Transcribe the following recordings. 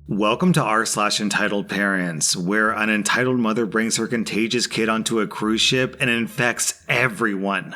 Welcome to r/slash Entitled Parents, where an entitled mother brings her contagious kid onto a cruise ship and infects everyone.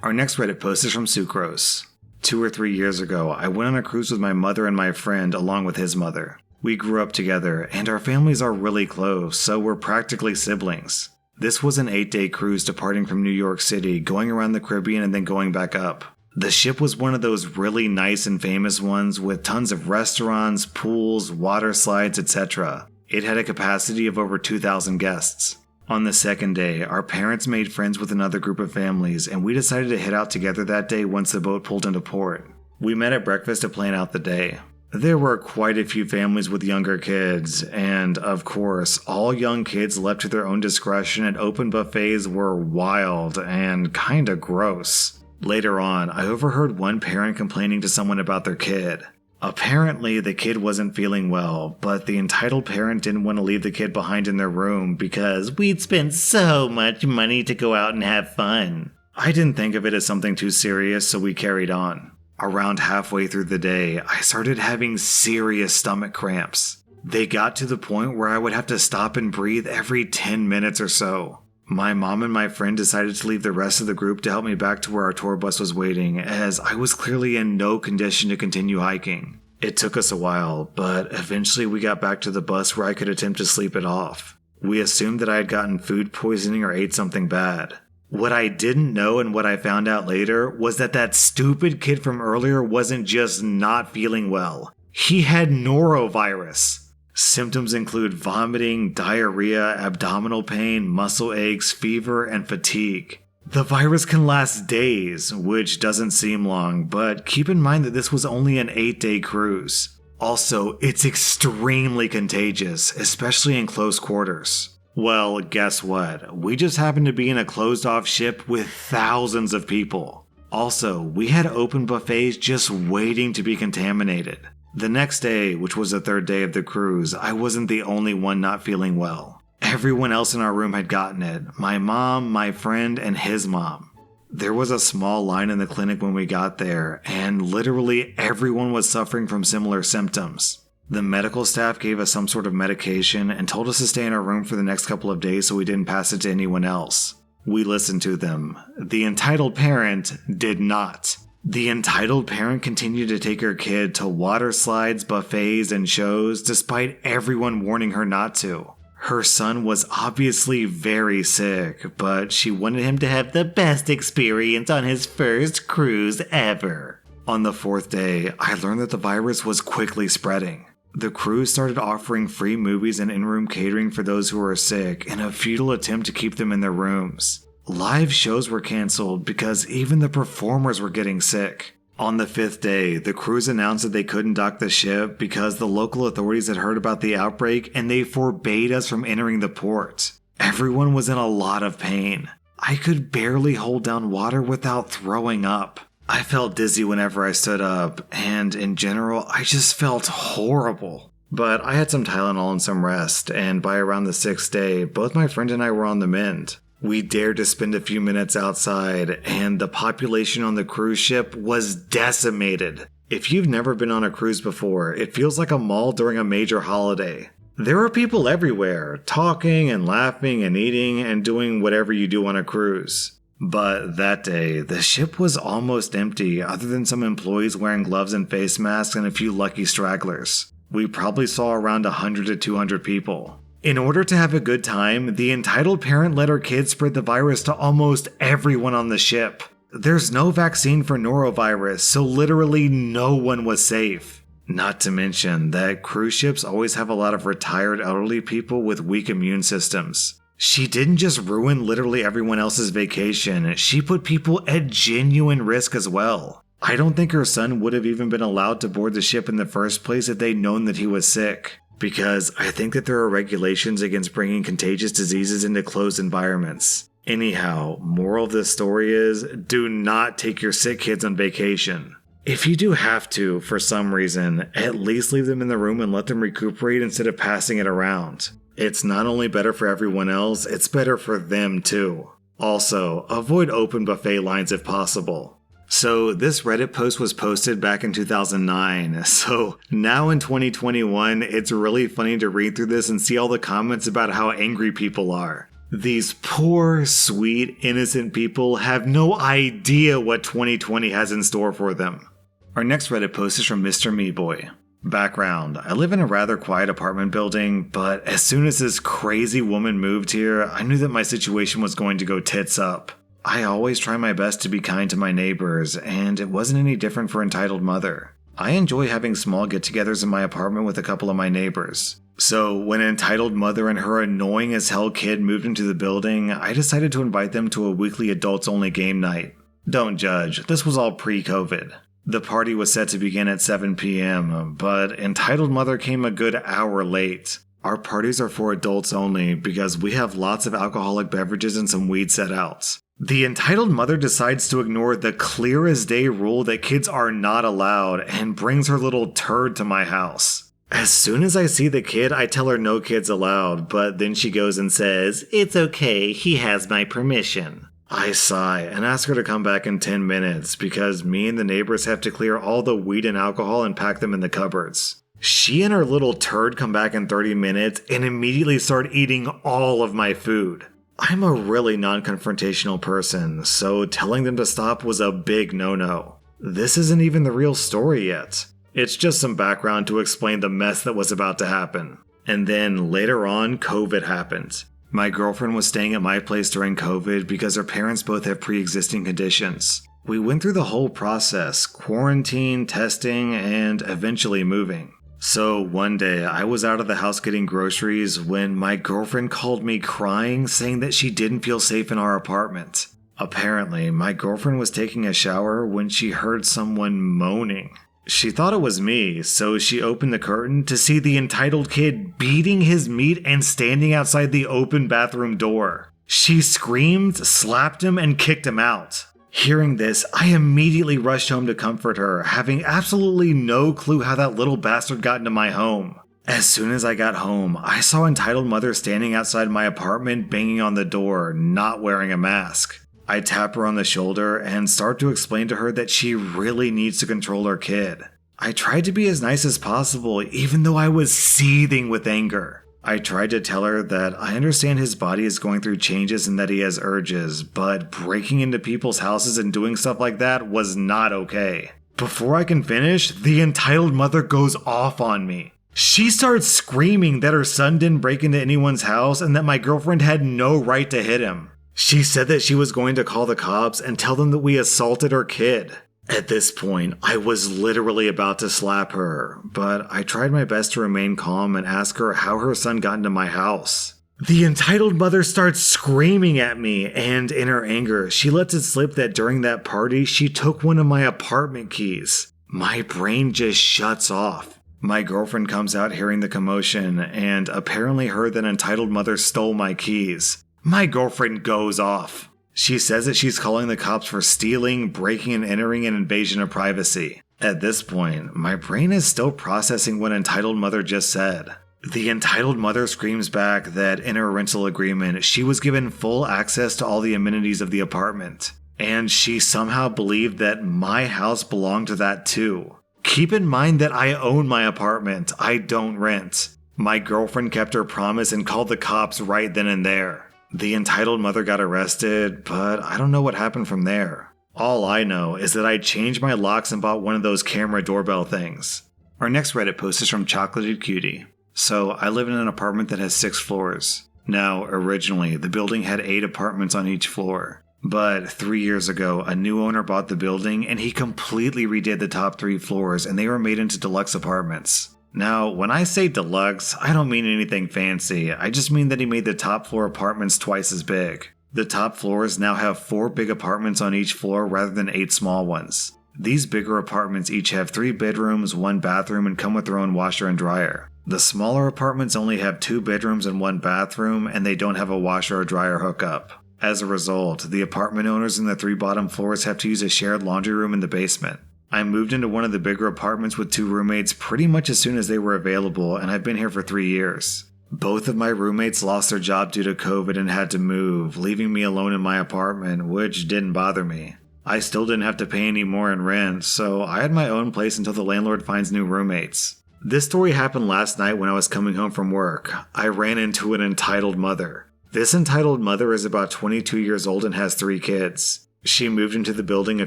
Our next Reddit post is from Sucrose. 2 or 3 years ago, I went on a cruise with my mother and my friend along with his mother. We grew up together, and our families are really close, so we're practically siblings. This was an 8-day cruise departing from New York City, going around the Caribbean and then going back up. The ship was one of those really nice and famous ones with tons of restaurants, pools, water slides, etc. It had a capacity of over 2,000 guests. On the second day, our parents made friends with another group of families, and we decided to head out together that day once the boat pulled into port. We met at breakfast to plan out the day. There were quite a few families with younger kids, and of course, all young kids left to their own discretion and open buffets were wild and kinda gross. Later on, I overheard one parent complaining to someone about their kid. Apparently, the kid wasn't feeling well, but the entitled parent didn't want to leave the kid behind in their room because we'd spent so much money to go out and have fun. I didn't think of it as something too serious, so we carried on. Around halfway through the day, I started having serious stomach cramps. They got to the point where I would have to stop and breathe every 10 minutes or so. My mom and my friend decided to leave the rest of the group to help me back to where our tour bus was waiting, as I was clearly in no condition to continue hiking. It took us a while, but eventually we got back to the bus where I could attempt to sleep it off. We assumed that I had gotten food poisoning or ate something bad. What I didn't know and what I found out later was that stupid kid from earlier wasn't just not feeling well. He had norovirus. Symptoms include vomiting, diarrhea, abdominal pain, muscle aches, fever, and fatigue. The virus can last days, which doesn't seem long, but keep in mind that this was only an 8-day cruise. Also, it's extremely contagious, especially in close quarters. Well, guess what? We just happened to be in a closed-off ship with thousands of people. Also, we had open buffets just waiting to be contaminated. The next day, which was the third day of the cruise, I wasn't the only one not feeling well. Everyone else in our room had gotten it. My mom, my friend, and his mom. There was a small line in the clinic when we got there, and literally everyone was suffering from similar symptoms. The medical staff gave us some sort of medication and told us to stay in our room for the next couple of days so we didn't pass it to anyone else. We listened to them. The entitled parent did not. The entitled parent continued to take her kid to water slides, buffets, and shows despite everyone warning her not to. Her son was obviously very sick, but she wanted him to have the best experience on his first cruise ever. On the 4th day, I learned that the virus was quickly spreading. The cruise started offering free movies and in-room catering for those who were sick in a futile attempt to keep them in their rooms. Live shows were canceled because even the performers were getting sick. On the 5th day, the cruise announced that they couldn't dock the ship because the local authorities had heard about the outbreak and they forbade us from entering the port. Everyone was in a lot of pain. I could barely hold down water without throwing up. I felt dizzy whenever I stood up, and in general, I just felt horrible. But I had some Tylenol and some rest, and by around the 6th day, both my friend and I were on the mend. We dared to spend a few minutes outside, and the population on the cruise ship was decimated. If you've never been on a cruise before, it feels like a mall during a major holiday. There are people everywhere, talking and laughing and eating and doing whatever you do on a cruise. But that day, the ship was almost empty other than some employees wearing gloves and face masks and a few lucky stragglers. We probably saw around 100 to 200 people. In order to have a good time, the entitled parent let her kids spread the virus to almost everyone on the ship. There's no vaccine for norovirus, so literally no one was safe. Not to mention that cruise ships always have a lot of retired elderly people with weak immune systems. She didn't just ruin literally everyone else's vacation, she put people at genuine risk as well. I don't think her son would have even been allowed to board the ship in the first place if they'd known that he was sick. Because I think that there are regulations against bringing contagious diseases into closed environments. Anyhow, moral of this story is, do not take your sick kids on vacation. If you do have to, for some reason, at least leave them in the room and let them recuperate instead of passing it around. It's not only better for everyone else, it's better for them too. Also, avoid open buffet lines if possible. So this Reddit post was posted back in 2009. So now in 2021, it's really funny to read through this and see all the comments about how angry people are. These poor, sweet, innocent people have no idea what 2020 has in store for them. Our next Reddit post is from Mr. Meeboy. Background: I live in a rather quiet apartment building, but as soon as this crazy woman moved here, I knew that my situation was going to go tits up. I always try my best to be kind to my neighbors, and it wasn't any different for Entitled Mother. I enjoy having small get-togethers in my apartment with a couple of my neighbors. So when Entitled Mother and her annoying as hell kid moved into the building, I decided to invite them to a weekly adults-only game night. Don't judge, this was all pre-COVID. The party was set to begin at 7 p.m., but Entitled Mother came a good hour late. Our parties are for adults only because we have lots of alcoholic beverages and some weed set out. The Entitled Mother decides to ignore the clear as day rule that kids are not allowed and brings her little turd to my house. As soon as I see the kid, I tell her no kids allowed, but then she goes and says, "It's okay, he has my permission." I sigh and ask her to come back in 10 minutes because me and the neighbors have to clear all the weed and alcohol and pack them in the cupboards. She and her little turd come back in 30 minutes and immediately start eating all of my food. I'm a really non-confrontational person, so telling them to stop was a big no-no. This isn't even the real story yet. It's just some background to explain the mess that was about to happen. And then later on, COVID happened. My girlfriend was staying at my place during COVID because her parents both have pre-existing conditions. We went through the whole process: quarantine, testing, and eventually moving. So one day, I was out of the house getting groceries when my girlfriend called me crying, saying that she didn't feel safe in our apartment. Apparently, my girlfriend was taking a shower when she heard someone moaning. She thought it was me, so she opened the curtain to see the entitled kid beating his meat and standing outside the open bathroom door. She screamed, slapped him, and kicked him out. Hearing this, I immediately rushed home to comfort her, having absolutely no clue how that little bastard got into my home. As soon as I got home, I saw Entitled Mother standing outside my apartment banging on the door, not wearing a mask. I tap her on the shoulder and start to explain to her that she really needs to control her kid. I tried to be as nice as possible, even though I was seething with anger. I tried to tell her that I understand his body is going through changes and that he has urges, but breaking into people's houses and doing stuff like that was not okay. Before I can finish, the Entitled Mother goes off on me. She starts screaming that her son didn't break into anyone's house and that my girlfriend had no right to hit him. She said that she was going to call the cops and tell them that we assaulted her kid. At this point, I was literally about to slap her, but I tried my best to remain calm and ask her how her son got into my house. The Entitled Mother starts screaming at me, and in her anger, she lets it slip that during that party, she took one of my apartment keys. My brain just shuts off. My girlfriend comes out hearing the commotion, and apparently heard that Entitled Mother stole my keys. My girlfriend goes off. She says that she's calling the cops for stealing, breaking and entering, and invasion of privacy. At this point, my brain is still processing what Entitled Mother just said. The Entitled Mother screams back that in her rental agreement, she was given full access to all the amenities of the apartment. And she somehow believed that my house belonged to that too. Keep in mind that I own my apartment, I don't rent. My girlfriend kept her promise and called the cops right then and there. The Entitled Mother got arrested, but I don't know what happened from there. All I know is that I changed my locks and bought one of those camera doorbell things. Our next Reddit post is from Chocolated Cutie. So, I live in an apartment that has 6 floors. Now, originally, the building had 8 apartments on each floor. But 3 years ago, a new owner bought the building and he completely redid the top 3 floors and they were made into deluxe apartments. Now, when I say deluxe, I don't mean anything fancy, I just mean that he made the top floor apartments twice as big. The top floors now have 4 big apartments on each floor rather than 8 small ones. These bigger apartments each have 3 bedrooms, 1 bathroom, and come with their own washer and dryer. The smaller apartments only have 2 bedrooms and 1 bathroom, and they don't have a washer or dryer hookup. As a result, the apartment owners in the 3 bottom floors have to use a shared laundry room in the basement. I moved into one of the bigger apartments with 2 roommates pretty much as soon as they were available, and I've been here for 3 years. Both of my roommates lost their job due to COVID and had to move, leaving me alone in my apartment, which didn't bother me. I still didn't have to pay any more in rent, so I had my own place until the landlord finds new roommates. This story happened last night when I was coming home from work. I ran into an entitled mother. This entitled mother is about 22 years old and has 3 kids. She moved into the building a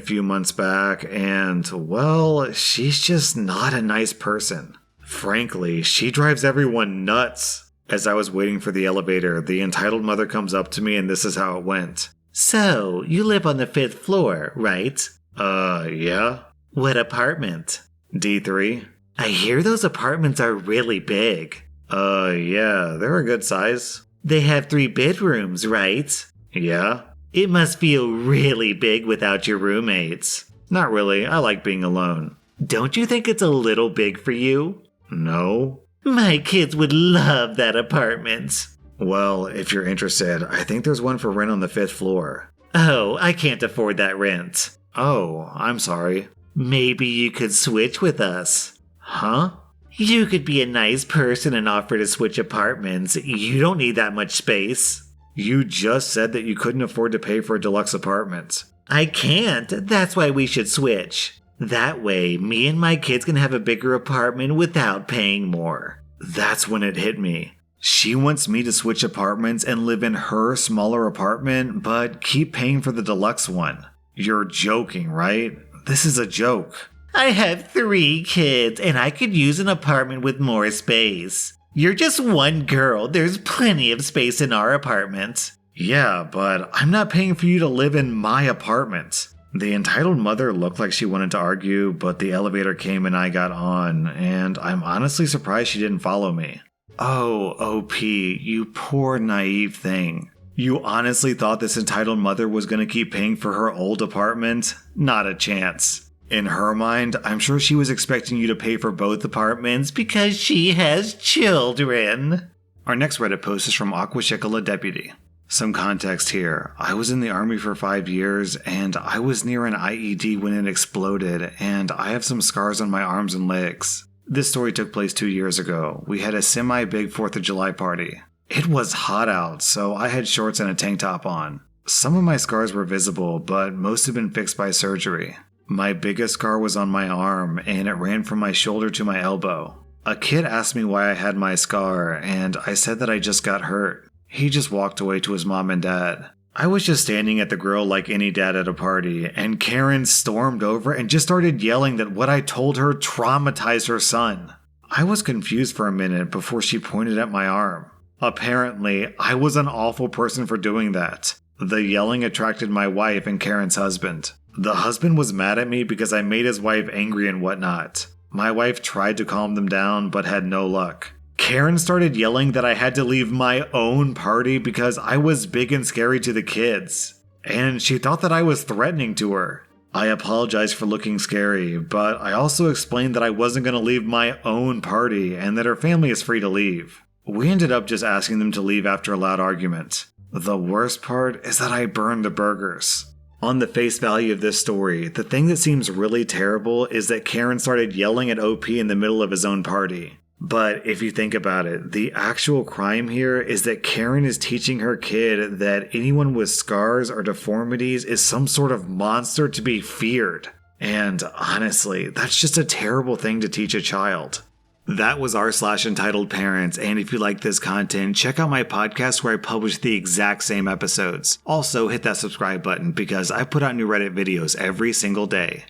few months back and, well, she's just not a nice person. Frankly, she drives everyone nuts. As I was waiting for the elevator, the entitled mother comes up to me and this is how it went. So, you live on the 5th floor, right? Yeah. What apartment? D3. I hear those apartments are really big. Yeah, they're a good size. They have 3 bedrooms, right? Yeah. It must feel really big without your roommates. Not really, I like being alone. Don't you think it's a little big for you? No. My kids would love that apartment. Well, if you're interested, I think there's one for rent on the 5th floor. Oh, I can't afford that rent. Oh, I'm sorry. Maybe you could switch with us. Huh? You could be a nice person and offer to switch apartments. You don't need that much space. You just said that you couldn't afford to pay for a deluxe apartment. I can't. That's why we should switch. That way, me and my kids can have a bigger apartment without paying more. That's when it hit me. She wants me to switch apartments and live in her smaller apartment, but keep paying for the deluxe one. You're joking, right? This is a joke. I have 3 kids, and I could use an apartment with more space. You're just one girl. There's plenty of space in our apartment. Yeah, but I'm not paying for you to live in my apartment. The entitled mother looked like she wanted to argue, but the elevator came and I got on, and I'm honestly surprised she didn't follow me. Oh, OP, you poor naive thing. You honestly thought this entitled mother was going to keep paying for her old apartment? Not a chance. In her mind, I'm sure she was expecting you to pay for both apartments because she has children. Our next Reddit post is from Aquashikala Deputy. Some context here. I was in the army for 5 years, and I was near an IED when it exploded, and I have some scars on my arms and legs. This story took place 2 years ago. We had a semi-big 4th of July party. It was hot out, so I had shorts and a tank top on. Some of my scars were visible, but most have been fixed by surgery. My biggest scar was on my arm, and it ran from my shoulder to my elbow. A kid asked me why I had my scar, and I said that I just got hurt. He just walked away to his mom and dad. I was just standing at the grill like any dad at a party, and Karen stormed over and just started yelling that what I told her traumatized her son. I was confused for a minute before she pointed at my arm. Apparently, I was an awful person for doing that. The yelling attracted my wife and Karen's husband. The husband was mad at me because I made his wife angry and whatnot. My wife tried to calm them down, but had no luck. Karen started yelling that I had to leave my own party because I was big and scary to the kids. And she thought that I was threatening to her. I apologized for looking scary, but I also explained that I wasn't going to leave my own party and that her family is free to leave. We ended up just asking them to leave after a loud argument. The worst part is that I burned the burgers. On the face value of this story, the thing that seems really terrible is that Karen started yelling at OP in the middle of his own party. But if you think about it, the actual crime here is that Karen is teaching her kid that anyone with scars or deformities is some sort of monster to be feared. And honestly, that's just a terrible thing to teach a child. That was r/Entitledparents, and if you like this content, check out my podcast where I publish the exact same episodes. Also, hit that subscribe button because I put out new Reddit videos every single day.